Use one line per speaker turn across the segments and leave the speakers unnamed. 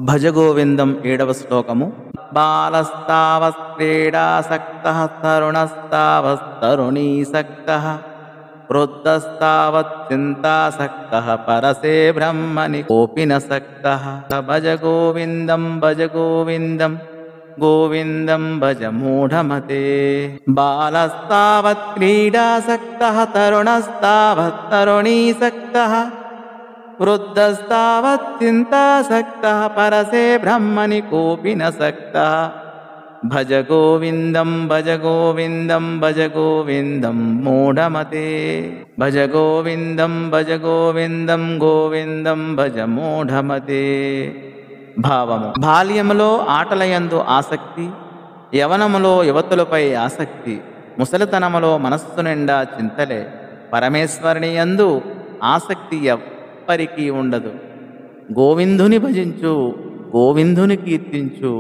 భజగోవిందం 7వ శ్లోకము. బాలస్తావత్క్రీడాసక్తః తరుణస్తావత్తరుణీసక్తః వృద్ధస్తావచ్చింతాసక్తః పరసే బ్రహ్మణి కోపి న సక్తః. భజ గోవిందం భజ గోవిందం గోవిందం భజ మూఢమతే. బాలస్తావత్క్రీడాసక్తః తరుణస్తావత్తరుణీసక్తః వృద్ధస్తావచ్చింతాసక్తః పరసే బ్రహ్మణి కోపి న సక్తః. భజ గోవిందం భజ గోవిందం భజ గోవిందం మూఢమతే. భజ గోవిందం భజ గోవిందం గోవిందం భజ మూఢమతే. భావము: బాల్యములో ఆటలయందు ఆసక్తి, యవనములో యువతులపై ఆసక్తి, ముసలితనములో మనస్సు నిండా చింతలే. పరమేశ్వరుని యందు ఆసక్తి ఎవ్వరికీ ఉండదు. గోవిందుని భజించు, గోవిందుని కీర్తించు,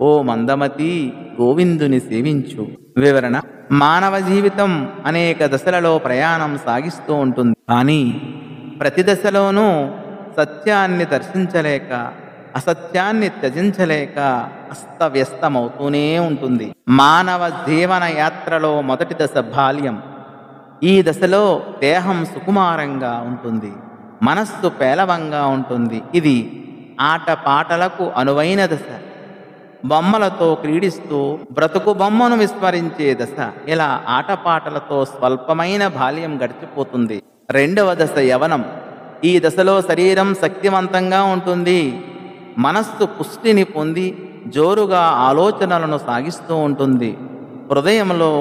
ఓ మందమతి, గోవిందుని సేవించు. వివరణ: మానవ జీవితం అనేక దశలలో ప్రయాణం సాగిస్తూ ఉంటుంది. కానీ ప్రతి దశలోనూ సత్యాన్ని దర్శించలేక, అసత్యాన్ని త్యజించలేక అస్తవ్యస్తమవుతూనే ఉంటుంది. మానవ జీవన యాత్రలో మొదటి దశ బాల్యం. ఈ దశలో దేహం సుకుమారంగా ఉంటుంది, మనస్సు పేలవంగా ఉంటుంది. ఇది ఆటపాటలకు అనువైన దశ. బొమ్మలతో క్రీడిస్తూ బ్రతుకు బొమ్మను విస్మరించే దశ. ఇలా ఆటపాటలతో స్వల్పమైన బాల్యం గడిచిపోతుంది. రెండవ దశ యవనం. ఈ దశలో శరీరం శక్తివంతంగా ఉంటుంది, మనస్సు పుష్టిని పొంది జోరుగా ఆలోచనలను సాగిస్తూ ఉంటుంది. హృదయంలో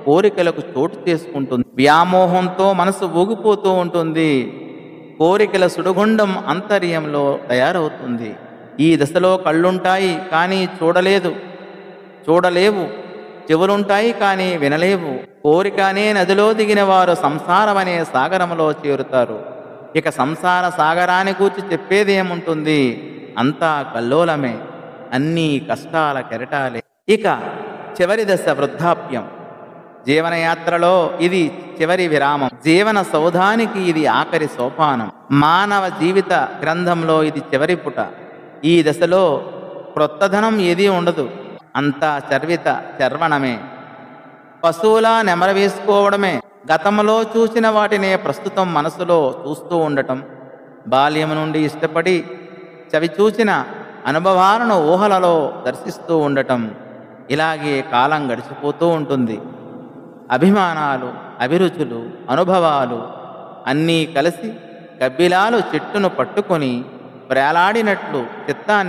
కోరికలకు చోటు చేసుకుంటుంది. వ్యామోహంతో మనసు ఊగిపోతూ ఉంటుంది. కోరికల సుడిగుండం అంతర్యంలో తయారవుతుంది. ఈ దశలో కళ్ళుంటాయి కానీ చూడలేవు, చెవులుంటాయి కానీ వినలేవు. కోరిక అనే నదిలో దిగిన వారు సంసారమనే సాగరంలో చేరుతారు. ఇక సంసార సాగరాన్ని గూర్చి చెప్పేదేముంటుంది? అంతా కల్లోలమే, అన్నీ కష్టాల కెరటాలే. ఇక చివరి దశ వృద్ధాప్యం. జీవనయాత్రలో ఇది చివరి విరామం. జీవన సౌధానికి ఇది ఆఖరి సోపానం. మానవ జీవిత గ్రంథంలో ఇది చివరి పుట. ఈ దశలో క్రొత్తధనం ఏదీ ఉండదు, అంతా చర్వణమే. పశువులా నెమరవేసుకోవడమే. గతంలో చూసిన వాటినే ప్రస్తుతం మనసులో చూస్తూ ఉండటం. బాల్యం నుండి ఇష్టపడి చవి చూసిన అనుభవాలను ఊహలలో దర్శిస్తూ ఉండటం. ఇలాగే కాలం గడిచిపోతూ ఉంటుంది. అభిమానాలు, అభిరుచులు, అనుభవాలు అన్నీ కలిసి గబ్బిలాలు చెట్టును పట్టుకొని వేలాడినట్లు చిత్తాన్ని